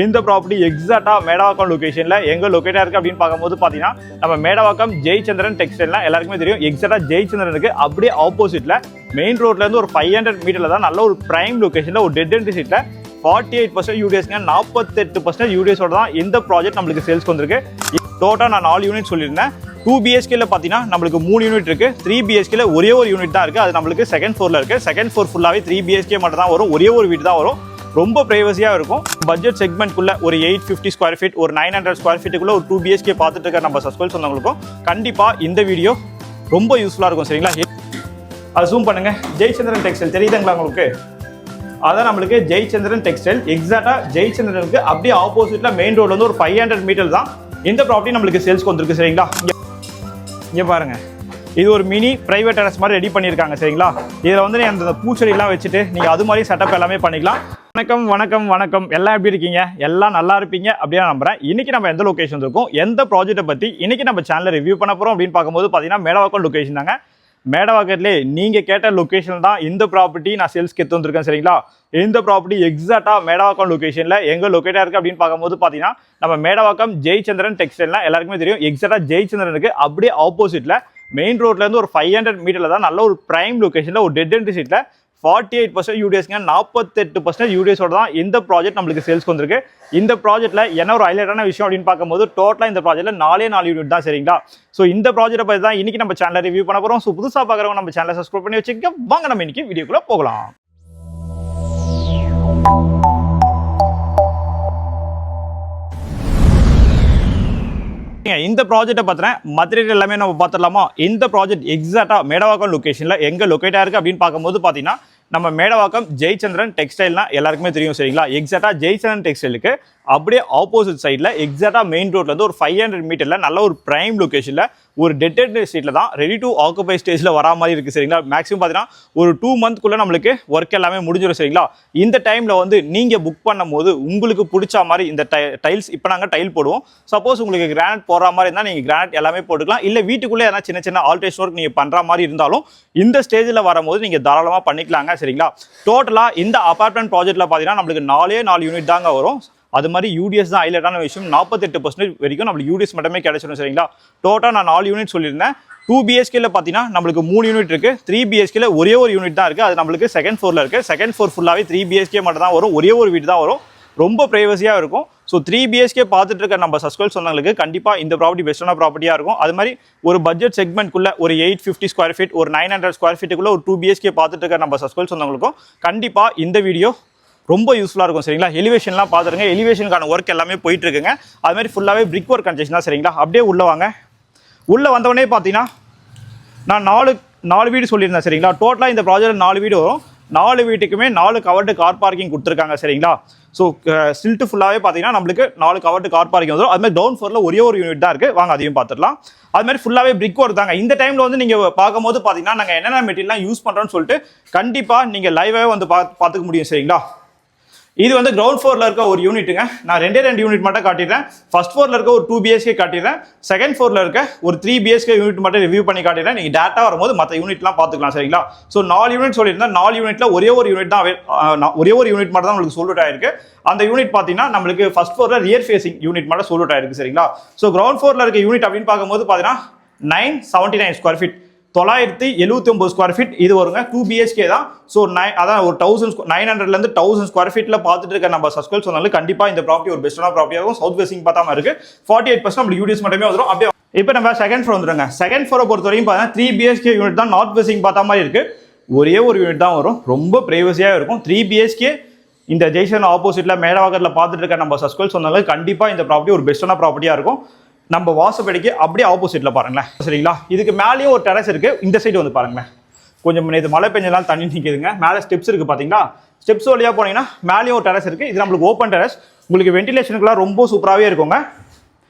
இந்த ப்ராப்பர்ட்டி எக்ஸாக்டா மேடவாக்கம் லொகேஷன்ல எங்க லொகேட்டா இருக்கு அப்படின்னு பார்க்கும்போது பாத்தீங்கன்னா நம்ம மேடவாக்கம் ஜெயச்சந்திரன் டெக்ஸ்டைல்னா எல்லாருக்குமே தெரியும். எக்ஸாக்டா ஜெயச்சந்திரனுக்கு அப்படியே ஆப்போசிட்ல மெயின் ரோட்ல இருந்து ஒரு 500 மீட்டர்ல தான் நல்ல ஒரு பிரைம் லொகேஷன்ல ஒரு டெட் எண்ட் சீட்ல 48% யூடிஎஸ்ங்க 48% யூடிஎஸோட தான் இந்த ப்ராஜெக்ட் நம்மளுக்கு சேல்ஸ்க்கு வந்திருக்கு. டோட்டா நான் 4 யூனிட் சொல்லியிருந்தேன். 2 BHKல பார்த்தீங்கன்னா நம்மளுக்கு 3 யூனிட் இருக்கு. 3 BHKல ஒரே ஒரு யூனிட் தான் இருக்கு. அது நம்மளுக்கு செகண்ட் ஃப்ளோர்ல இருக்கு. செகண்ட் ஃப்ளோர் ஃபுல்லாவே 3 BHK மட்டும் தான் வரும். ஒரே ஒரு வீடு தான் வரும். ரொம்ப பிரைவசியா இருக்கும். பட்ஜெட் செக்மெண்ட்குள்ள ஒரு 850 ஸ்கொயர் ஃபீட் ஒரு 900 ஸ்கொயர் ஃபீட்டுக்குள்ள ஒரு 2 BHK பார்த்துட்டு இருக்க நம்ம சப்ஸ்கிரைப் சொன்னவங்களுக்கும் கண்டிப்பா இந்த வீடியோ ரொம்ப யூஸ்ஃபுல்லா இருக்கும். சரிங்களா? அது ஜூம் பண்ணுங்க. ஜெயச்சந்திரன் டெக்ஸ்டைல் தெரியுதுங்களா உங்களுக்கு? அதான் நம்மளுக்கு ஜெயச்சந்திரன் டெக்ஸ்டைல் எக்ஸாக்டா ஜெயச்சந்திரனுக்கு அப்படியே ஆப்போசிட்ல மெயின் ரோட்ல வந்து ஒரு 500 மீட்டர் தான் இந்த ப்ராப்பர்ட்டி நம்மளுக்கு சேல்ஸ்க்கு வந்திருக்கு. சரிங்களா? இங்க பாருங்க, இது ஒரு மினி பிரைவேட் டெரஸ் மாதிரி ரெடி பண்ணியிருக்காங்க. சரிங்களா? இதில் வந்து அந்த பூச்செடியெல்லாம் வச்சுட்டு நீங்கள் அது மாதிரி செட்டப் எல்லாமே பண்ணிக்கலாம். வணக்கம் வணக்கம் வணக்கம், எல்லாம் எப்படி இருக்கீங்க? எல்லாம் நல்லா இருப்பீங்க அப்படின்னு நம்புறேன். இன்னைக்கு நம்ம எந்த லொகேஷன் இருக்கோம், எந்த ப்ராஜெக்ட்டை பற்றி இன்னைக்கு நம்ம சேனலில் ரிவ்யூ பண்ண போகிறோம் அப்படின்னு பார்க்கும்போது பார்த்தீங்கன்னா மேடவாக்கம் லொகேஷன் தாங்க. மேடவாக்கத்திலே நீங்கள் கேட்ட லொகேஷன் தான் இந்த ப்ராப்பர்ட்டி நான் சேல்ஸ்க்கு எடுத்து வந்திருக்கேன். சரிங்களா? இந்த ப்ராப்பர்ட்டி எக்ஸாக்டா மேடவாக்கம் லொகேஷன்ல எங்க லொகேட்டா இருக்கு அப்படின்னு பார்க்கும்போது பார்த்தீங்கன்னா நம்ம மேடவாக்கம் ஜெயச்சந்திரன் டெக்ஸ்டைல்னா எல்லாருக்குமே தெரியும். எக்ஸாக்டா ஜெயச்சந்திரனுக்கு அப்படியே ஆப்போசிட்ல மெயின் ரோட்ல இருந்து ஒரு 500 மீட்டர்ல தான் நல்ல ஒரு பிரைம் லொகேஷன்ல ஒரு டெட் எண்ட் சீட்ல 48% யூடிஎஸ்ங்க 48% யூடிஎஸோட தான் இந்த ப்ராஜெக்ட் நம்மளுக்கு சேல்ஸ்க்கு வந்திருக்கு. இந்த ப்ராஜெக்ட்ல என்ன ஒரு ஹைலைட்டான விஷயம் அப்படின்னு பார்க்கும்போது டோட்டலா இந்த ப்ராஜெக்ட்ல 4 யூனிட் தான். சரிங்களா? ஸோ இந்த ப்ராஜெக்ட்டை பற்றி தான் இன்னைக்கு நம்ம சேனலை ரிவ்யூ பண்ண போறோம். ஸோ புதுசாக பார்க்குறவங்க நம்ம சேனலை சப்ஸ்கிரைப் பண்ணி வச்சுக்க. வாங்க நம்ம இன்னைக்கு வீடியோக்குள்ள போகலாம். இந்த ப்ராஜெக்ட்டை பத்தின மதுரையில் எல்லாமே நம்ம பார்த்துடலாமா? இந்த ப்ராஜெக்ட் எக்ஸாக்டா மேடவாக்கம் லொகேஷன்ல எங்க லொகேட்டா இருக்கு அப்படின்னு பார்க்கும்போது பார்த்தீங்கன்னா நம்ம மேடவாக்கம் ஜெயச்சந்திரன் டெக்ஸ்டைல்னா எல்லாருக்குமே தெரியும். சரிங்களா? எக்ஸாக்டா ஜெயச்சந்திரன் டெக்ஸ்டைலுக்கு அப்படியே ஆப்போசிட் சைடில் எக்ஸாக்டா மெயின் ரோட்ல இருந்து ஒரு 500 மீட்டர்ல நல்ல ஒரு பிரைம் லொகேஷன்ல ஒரு டெட் எண்ட் சீட்ல தான் ரெடி டு ஆக்குபை ஸ்டேஜ்ல வரா மாதிரி இருக்கு. சரிங்களா? மேக்ஸிமம் பார்த்தீங்கன்னா ஒரு 2 மந்த்க்குள்ள நம்மளுக்கு ஒர்க் எல்லாமே முடிஞ்சிடும். சரிங்களா? இந்த டைம்ல வந்து நீங்க புக் பண்ணும் போது உங்களுக்கு பிடிச்ச மாதிரி இந்த டைல்ஸ் இப்போ நாங்கள் டைல் போடுவோம். சப்போஸ் உங்களுக்கு கிரானைட் போடுற மாதிரி இருந்தால் நீங்க கிரானைட் எல்லாமே போட்டுக்கலாம். இல்லை வீட்டுக்குள்ளே எதனா சின்ன சின்ன ஆல்ட்ரேஷன் ஒர்க் நீங்க பண்ற மாதிரி இருந்தாலும் இந்த ஸ்டேஜில் வரும்போது நீங்க தாராளமா பண்ணிக்கலாங்க. சரிங்களா? டோட்டலா இந்த அபார்ட்மெண்ட் ப்ராஜெக்ட்ல பார்த்தீங்கன்னா நம்மளுக்கு 4 யூனிட் தாங்க வரும். அது மாதிரி யூடிஎஸ் தான் ஹைலைட்டான விஷயம். 48% வரைக்கும் நம்மளுக்கு யூடிஎஸ் மட்டுமே கிடைச்சிடும். சரிங்களா? டோட்டா நான் 4 யூனிட் சொல்லியிருந்தேன். 2 BHKல பார்த்தீங்கன்னா நம்மளுக்கு 3 யூனிட் இருக்கு. 3 BHKல ஒரே ஒரு யூனிட் தான் இருக்கு. அது நம்மளுக்கு செகண்ட் ஃப்ளோர்ல இருக்கு. செகண்ட் ஃப்ளோர் ஃபுல்லாவே 3 BHK மட்டும் தான் வரும். ஒரே ஒரு வீடு தான் வரும். ரொம்ப பிரைவசியா இருக்கும். ஸோ 3 BHK பார்த்துட்டு இருக்க நம்ம சப்ஸ்கிரைப் சொன்னவங்களுக்கு கண்டிப்பா இந்த ப்ராப்பர்ட்டி பெஸ்டான ப்ராப்பர்ட்டியா இருக்கும். அது மாதிரி ஒரு பட்ஜெட் செக்மெண்ட்குள்ள ஒரு 850 ஸ்கொயர் ஃபீட் ஒரு 900 ஸ்கொயர் ஃபீட்டுக்குள்ள ஒரு 2 BHK பார்த்துட்டு இருக்க நம்ம சப்ஸ்கிரைப் சொன்னவங்களுக்கும் கண்டிப்பா இந்த வீடியோ ரொம்ப யூஸ்ஃபுல்லாக இருக்கும். சரிங்களா? எலிவேஷன்லாம் பார்த்துருங்க. எலிவேஷனுக்கான ஒர்க் எல்லாமே போயிட்டு இருக்குங்க. அது மாதிரி ஃபுல்லாகவே பிரிக் ஒர்க் கன்ஸ்ட்ரக்ஷன் தான். சரிங்களா? அப்படியே உள்ள வாங்க. உள்ள வந்தவொடனே பார்த்தீங்கன்னா நான் 4 வீடு சொல்லியிருந்தேன். சரிங்களா? டோட்டலாக இந்த ப்ராஜெக்ட் 4 வீடு வரும். 4 வீட்டுக்குமே 4 கவர்டு கார் பார்க்கிங் கொடுத்துருக்காங்க. சரிங்களா? ஸோ ஸ்டில்ட்டு ஃபுல்லாகவே பார்த்தீங்கன்னா நம்மளுக்கு 4 கவர்டு கார் பார்க்கிங் வந்துடும். அது மாதிரி டவுன் ஃப்ளோரில் ஒரே ஒரு யூனிட் தான் இருக்குது. வாங்க அதையும் பார்த்துடலாம். அது மாதிரி ஃபுல்லாகவே பிரிக் ஒர்க் தாங்க. இந்த டைமில் வந்து நீங்கள் பார்க்கும்போது பார்த்தீங்கன்னா நாங்கள் என்னென்ன மெட்டீரியல்லாம் யூஸ் பண்ணுறோன்னு சொல்லிட்டு கண்டிப்பாக நீங்கள் லைவாகவே வந்து பார்த்துக்க முடியும். சரிங்களா? இது வந்து கிரவுண்ட் ஃப்ளோர்ல இருக்க ஒரு யூனிட்டுங்க. நான் 2 யூனிட் மட்டும் காட்டிடுறேன். ஃபர்ஸ்ட் ஃப்ளோர்ல இருக்க ஒரு 2 BHK காட்டிடுறேன். செகண்ட் ஃப்ளோர்ல இருக்க ஒரு 3 BHK யூனிட் மட்டும் ரிவ்யூ பண்ணி காட்டிடுறேன். நீங்க டேட்டா வரும்போது மற்ற யூனிட்லாம் பார்த்துக்கலாம். சரிங்களா? ஸோ 4 யூனிட் சொல்லியிருந்தேன். 4 யூனிட்ல ஒரே ஒரு யூனிட் மட்டும் தான் உங்களுக்கு சோல்ட் ஆயிருக்கு. அந்த யூனிட் பார்த்தீங்கன்னா நம்மளுக்கு ஃபர்ஸ்ட் ஃப்ளோர்ல ரியர் ஃபேசிங் யூனிட் மட்டும் சோல்ட் ஆயிருக்கு. சரிங்களா? ஸோ கிரவுண்ட் ஃப்ளோர்ல இருக்க யூனிட் அப்படின்னு பார்க்கும்போது பார்த்தீங்கன்னா 979 ஸ்கொயர் ஃபீட் 979 ஸ்கொயர் ஃபீட் இது வருங்க. 2 BHK தான். ஸோ அதான் ஒரு 900லேருந்து 1000 ஸ்கொயர் ஃபீட்டில் பார்த்துட்டு இருக்க நம்ம சப்ஸ்கிரைப் சொன்னாலும் கண்டிப்பாக இந்த ப்ராப்பர்ட்டி ஒரு பெஸ்ட்டான ப்ராப்பர்ட்டியாக இருக்கும். சவுத் ஃபேசிங் பார்த்தாம இருக்கு. 48% நம்மளுக்கு யூடிஎஸ் மட்டுமே வந்துடும். அப்படியே இப்போ நம்ம செகண்ட் ஃப்ளோர் வந்துடுங்க. செகண்ட் ஃப்ளோரை பொறுத்த வரைக்கும் பார்த்தீங்கன்னா 3 BHK யூனிட் தான். நார்த் ஃபேசிங் பார்த்தா மாதிரி இருக்கு. ஒரே ஒரு யூனிட் தான் வரும். ரொம்ப பிரைவசியாக இருக்கும். 3 BHK இந்த ஜெய்சன் ஆப்போசிட்ல மேடவாக்கத்தில் பார்த்துட்டு இருக்க நம்ம சப்ஸ்கிரைப் சொன்னாலும் கண்டிப்பாக இந்த ப்ராப்பர்ட்டி ஒரு பெஸ்ட்டான ப்ராப்பர்ட்டியாக இருக்கும். நம்ம வாசப்படிக்கு அப்படியே ஆப்போசிட்ல பாருங்களேன். சரிங்களா? இதுக்கு மேலேயும் ஒரு டெரஸ் இருக்கு. இந்த சைடு வந்து பாருங்களேன். கொஞ்சம் நேற்று மழை பெஞ்சதால் தண்ணி நிற்குதுங்க. மேலே ஸ்டெப்ஸ் இருக்கு பார்த்தீங்களா? ஸ்டெப்ஸ் வழியா போனீங்கன்னா மேலேயும் ஒரு டெரஸ் இருக்கு. இது நம்மளுக்கு ஓப்பன் டெரஸ். உங்களுக்கு வென்டிலேஷனுக்குலாம் ரொம்ப சூப்பராகவே இருக்குங்க.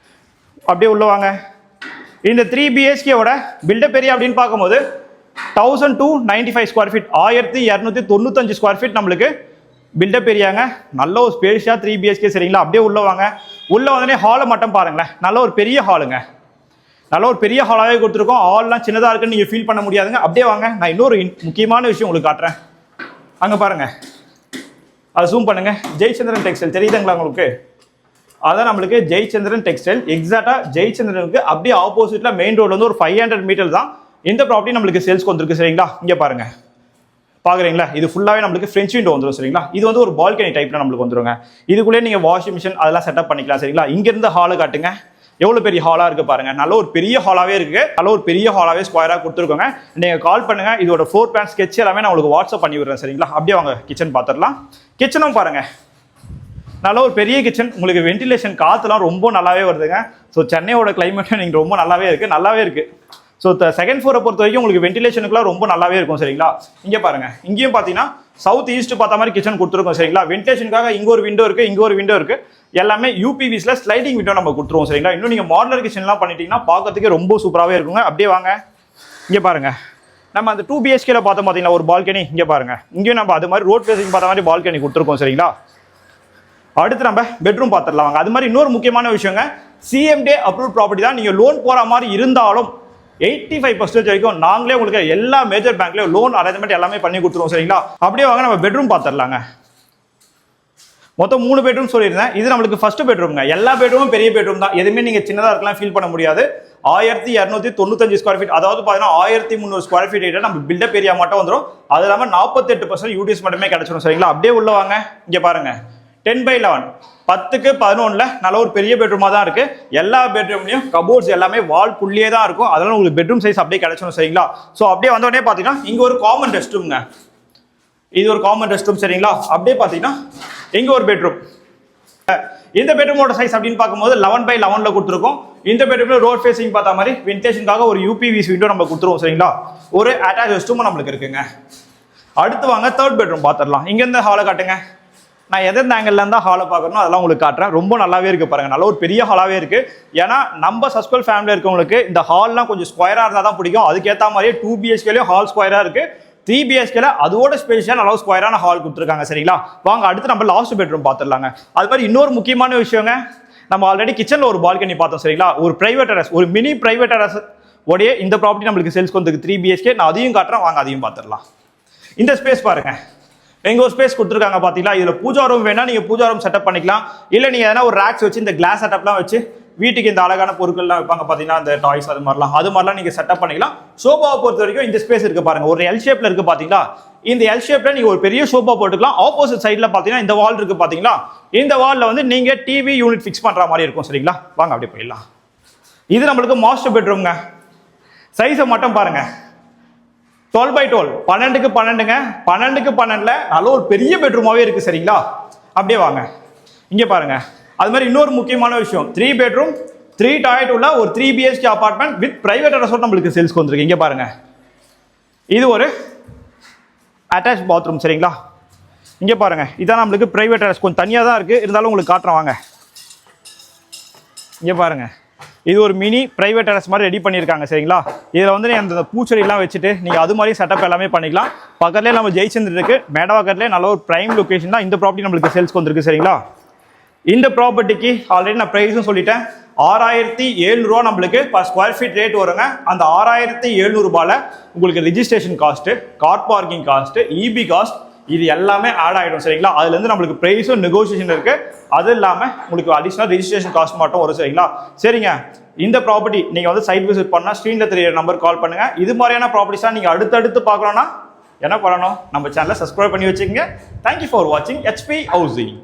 அப்படியே உள்ள வாங்க. இந்த 3 BHKவோட பில்டப் ஏரியா அப்படின்னு பார்க்கும்போது 1295 ஸ்கொயர் ஃபீட் 1295 ஸ்கொயர் ஃபீட் நம்மளுக்கு பில்டப் ஏரியாங்க. நல்ல ஒரு ஸ்பேஷியா 3 BHK. சரிங்களா? அப்படியே உள்ள வாங்க. உள்ள வந்தோடனே ஹாலை மட்டும் பாருங்களேன். நல்ல ஒரு பெரிய ஹாலுங்க. நல்ல ஒரு பெரிய ஹாலாகவே கொடுத்துருக்கோம். ஹால்லாம் சின்னதாக இருக்குன்னு நீங்கள் ஃபீல் பண்ண முடியாதுங்க. அப்படியே வாங்க. நான் இன்னொரு முக்கியமான விஷயம் உங்களுக்கு காட்டுறேன். அங்கே பாருங்க. அதை ஜூம் பண்ணுங்க. ஜெயச்சந்திரன் டெக்ஸ்டைல் தெரியுதுங்களா உங்களுக்கு? அதான் நம்மளுக்கு ஜெயச்சந்திரன் டெக்ஸ்டைல். எக்ஸாக்டா ஜெயச்சந்திரனுக்கு அப்படியே ஆப்போசிட்ல மெயின் ரோட்ல வந்து ஒரு 500 மீட்டர் தான் இந்த ப்ராப்பர்ட்டி நம்மளுக்கு சேல்ஸ்க்கு வந்திருக்கு சரிங்களா. இங்க பாருங்க, பாக்குறீங்களா? இது ஃபுல்லாவே நம்மளுக்கு ஃப்ரெஞ்ச் விண்டோ வந்துடும் சரிங்களா. இது வந்து ஒரு பால்கனி டைப்ல நம்மளுக்கு வந்துருங்க. இதுக்குள்ளே நீங்க வாஷிங் மிஷின் அதெல்லாம் செட்டப் பண்ணிக்கலாம் சரிங்களா. இங்க இருந்து ஹாலை காட்டுங்க, எவ்வளவு பெரிய ஹாலா இருக்கு பாருங்க. நல்ல ஒரு பெரிய ஹாலாவே இருக்கு, நல்ல ஒரு பெரிய ஹாலாவே ஸ்கொயரா கொடுத்துருக்கோங்க. நீங்க கால் பண்ணுங்க, இதோட ஃப்ளோர் பிளான் ஸ்கெட்ச் எல்லாமே நான் உங்களுக்கு வாட்ஸ்அப் பண்ணி விடுறேன் சரிங்களா. அப்படியே வாங்க கிச்சன் பார்த்துடலாம். கிச்சனும் பாருங்க, நல்ல ஒரு பெரிய கிச்சன். உங்களுக்கு வென்டிலேஷன் காத்துலாம் ரொம்ப நல்லாவே வருதுங்க. ஸோ சென்னையோட கிளைமேட்டும் நீங்க ரொம்ப நல்லாவே இருக்கு. ஸோ செகண்ட் ஃப்ளோரை பொறுத்த வரைக்கும் உங்களுக்கு வென்டிலேஷனுக்குலாம் ரொம்ப நல்லாவே இருக்கும் சரிங்களா. இங்கே பாருங்க, இங்கேயும் பார்த்தீங்கன்னா சவுத் ஈஸ்ட் பார்த்த மாதிரி கிச்சன் கொடுத்துருக்கோம் சரிங்களா. வென்டிலேஷனுக்காக இங்கே ஒரு விண்டோ இருக்கு, எல்லாமே யூபிவிஸ்ல ஸ்லைடிங் விண்டோ நம்ம கொடுத்துருவோம் சரிங்களா. இன்னும் நீங்க மாடலர் கிச்சன்லாம் பண்ணிட்டீங்கன்னா பார்க்கறதுக்கு ரொம்ப சூப்பராகவே இருக்குங்க. அப்படியே வாங்க, இங்கே பாருங்க, நம்ம அந்த 2 BHKல பார்த்தோம் பார்த்தீங்களா ஒரு பால்கனி. இங்கே பாருங்க, இங்கேயும் நம்ம அது மாதிரி ரோட் ஃபேசிங் பார்த்த மாதிரி பால்கனி கொடுத்துருக்கோம் சரிங்களா. அடுத்து நம்ம பெட்ரூம் பார்த்துடலாம் வாங்க. அது மாதிரி இன்னொரு முக்கியமான விஷயங்க, CMDA அப்ரூவ் ப்ராப்பர்ட்டி தான். நீங்க லோன் போற மாதிரி இருந்தாலும் 85% வரைக்கும் நாங்களே உங்களுக்கு எல்லா மேஜர் பேங்க்லயும் லோன் அரேஞ்ச்மெண்ட் எல்லாமே பண்ணி கொடுத்துருவோம் சரிங்களா. அப்படியே வாங்க நம்ம பெட்ரூம் பார்த்துடலாங்க. மொத்தம் 3 பெட்ரூம் சொல்லியிருந்தேன். இது நம்மளுக்கு ஃபர்ஸ்ட் பெட்ரூம்ங்க. எல்லா பெட்ரூமும் பெரிய பெட்ரூம் தான், எதுவுமே நீங்க சின்னதா இருக்கலாம் ஃபீல் பண்ண முடியாது. 1295 ஸ்கொயர் ஃபீட், அதாவது பார்த்தீங்கன்னா 1300 ஸ்கொயர் ஃபீட் ஏரியா நம்ம பில்டப் ஏரியா மட்டும் வந்துடும். அது இல்லாமல் 48% யூடிஎஸ் மட்டுமே கிடைச்சிடும் சரிங்களா. அப்படியே உள்ள வாங்க, இங்க பாருங்க 10/11 10க்கு 11 நல்ல ஒரு பெரிய பெட்ரூமா தான் இருக்கு. எல்லா பெட்ரூம்லயும் கபோர்ட்ஸ் எல்லாமே வால்குள்ளேயே தான் இருக்கும். அதனால உங்களுக்கு பெட்ரூம் சைஸ் அப்படியே கிடைச்சிடும் சரிங்களா. ஸோ அப்படியே வந்த உடனே பார்த்தீங்கன்னா இங்க ஒரு காமன் ரெஸ்ட் ரூம்ங்க. இது ஒரு காமன் ரெஸ்ட் ரூம் சரிங்களா. அப்படியே பார்த்தீங்கன்னா இங்க ஒரு பெட்ரூம். இந்த பெட்ரூமோட சைஸ் அப்படின்னு பார்க்கும்போது 11/11 கொடுத்துருக்கோம். இந்த பெட்ரூம்ல ரோட் ஃபேசிங் பார்த்த மாதிரி வென்டிலேஷனுக்காக ஒரு UPVC விண்டோ நம்ம கொடுத்துருவோம் சரிங்களா. ஒரு அட்டாச் ரெஸ்ட் ரூமும் நம்மளுக்கு இருக்குங்க. அடுத்து வாங்க தேர்ட் பெட்ரூம் பார்த்துடலாம். இங்க இருந்து ஹாலை காட்டுங்க. நான் எந்த ஆங்கிள் இருந்தா ஹாலை பார்க்கணும் அதெல்லாம் உங்களுக்கு காட்டுறேன். ரொம்ப நல்லாவே இருக்கு பாருங்க, நல்ல ஒரு பெரிய ஹாலாவே இருக்கு. ஏன்னா நம்ம சஸ்கல் ஃபேமிலி இருக்கவங்களுக்கு இந்த ஹால்லாம் கொஞ்சம் ஸ்கொயரா இருந்தா தான் பிடிக்கும். அதுக்கேற்ற மாதிரியே 2 BHKலயும் ஹால் ஸ்கொயரா இருக்கு, 3 BHKல அதோட ஸ்பேஷியா நல்ல ஸ்கொயரான ஹால் கொடுத்துருக்காங்க சரிங்களா. வாங்க அடுத்து நம்ம லாஸ்ட் பெட்ரூம் பார்த்துடலாங்க. அது மாதிரி இன்னொரு முக்கியமான விஷயங்க, நம்ம ஆல்ரெடி கிச்சன்ல ஒரு பால்கனி பார்த்தோம் சரிங்களா. ஒரு பிரைவேட் டெரஸ், ஒரு மினி பிரைவேட் டெரஸ் உடைய இந்த ப்ராப்பர்ட்டி நம்மளுக்கு சேல்ஸ்க்கு வந்து 3 BHK. நான் அதையும் காட்டுறேன், வாங்க அதையும் பார்த்துடலாம். இந்த ஸ்பேஸ் பாருங்க, எங்க ஒரு ஸ்பேஸ் கொடுத்துருக்காங்க பாத்தீங்களா. இதுல பூஜா ரூம் வேணா நீங்க பூஜா ரூம் செட்டப் பண்ணிக்கலாம். இல்ல நீங்க எதனா ஒரு ரேக்ஸ் வச்சு இந்த கிளாஸ் செட்டப்லாம் வச்சு வீட்டுக்கு இந்த அழகான பொருட்கள்லாம் வைப்பாங்க பாத்தீங்கன்னா, இந்த டாய்ஸ் அது மாதிரிலாம் நீங்க செட்டப் பண்ணிக்கலாம். சோபாவை பொறுத்த வரைக்கும் இந்த ஸ்பேஸ் இருக்கு பாருங்க, ஒரு எல் ஷேப்ல இருக்கு பாத்தீங்களா. இந்த எல் ஷேப்ல நீங்க ஒரு பெரிய சோபா போட்டுக்கலாம். ஆப்போசிட் சைட்ல பாத்தீங்கன்னா இந்த வால் இருக்கு பாத்தீங்களா. இந்த வால்ல வந்து நீங்க டிவி யூனிட் ஃபிக்ஸ் பண்ற மாதிரி இருக்கும் சரிங்களா. வாங்க அப்படியே போயிடலாம். இது நம்மளுக்கு மாஸ்டர் பெட்ரூம்ங்க. சைஸை மட்டும் பாருங்க, 12/12 12க்கு 12ங்க. 12க்கு 12ல நல்ல ஒரு பெரிய பெட்ரூமாவே இருக்கு சரிங்களா. அப்படியே வாங்க, இங்க பாருங்க. அது மாதிரி இன்னொரு முக்கியமான விஷயம், 3 பெட்ரூம் 3 டாய்லெட் உள்ள ஒரு 3 BHK apartment with private resort நம்மளுக்கு சேல்ஸ்க்கு வந்திருக்கு. இங்க பாருங்க, இது ஒரு அட்டாச் பாத்ரூம் சரிங்களா. இங்க பாருங்க, இதான் நம்மளுக்கு பிரைவேட் ரெசார்ட், கொஞ்சம் தனியா தான் இருக்கு, இருந்தாலும் உங்களுக்கு காட்டுறேன் வாங்க. இங்க பாருங்க, இது ஒரு மினி பிரைவேட் டெரஸ் மாதிரி ரெடி பண்ணியிருக்காங்க சரிங்களா. இதில் வந்து அந்த பூச்செடிலாம் வச்சுட்டு நீங்கள் அது மாதிரி செட்டப் எல்லாமே பண்ணிக்கலாம். பக்கத்துலேயே நம்ம ஜெயச்சந்திரன் இருக்கு, மேடவாக்கத்துலேயே நல்ல ஒரு பிரைம் லொக்கேஷன் தான் இந்த ப்ராப்பர்ட்டி நம்மளுக்கு சேல்ஸ்க்கு வந்திருக்கு சரிங்களா. இந்த ப்ராப்பர்ட்டிக்கு ஆல்ரெடி நான் ப்ரைஸும் சொல்லிட்டேன், 6700 ரூபா நம்மளுக்கு பர் ஸ்கொயர் ஃபீட் ரேட் வருங்க. அந்த 6700 ரூபாயில் உங்களுக்கு registration cost, car parking cost, EB cost இது எல்லாமே ஆட் ஆகிடும் சரிங்களா. அதுலேருந்து நம்மளுக்கு ப்ரைஸும் நெகோசியேஷன் இருக்கு. அது இல்லாமல் உங்களுக்கு அடிஷனல் ரிஜிஸ்ட்ரேஷன் காஸ்ட் மட்டும் வரும் சரிங்களா. சரிங்க, இந்த ப்ராப்பர்ட்டி நீங்கள் வந்து சைட் விசிட் பண்ணால் ஸ்க்ரீனில் தெரிய நம்பர் கால் பண்ணுங்க. இது மாதிரியான ப்ராப்பர்ட்டிஸாக நீங்கள் அடுத்தடுத்து பார்க்கணும்னா என்ன பண்ணணும், நம்ம சேனலை சப்ஸ்கிரைப் பண்ணி வச்சுக்கோங்க. தேங்க்யூ ஃபார் வாட்சிங் HP ஹவுசிங்.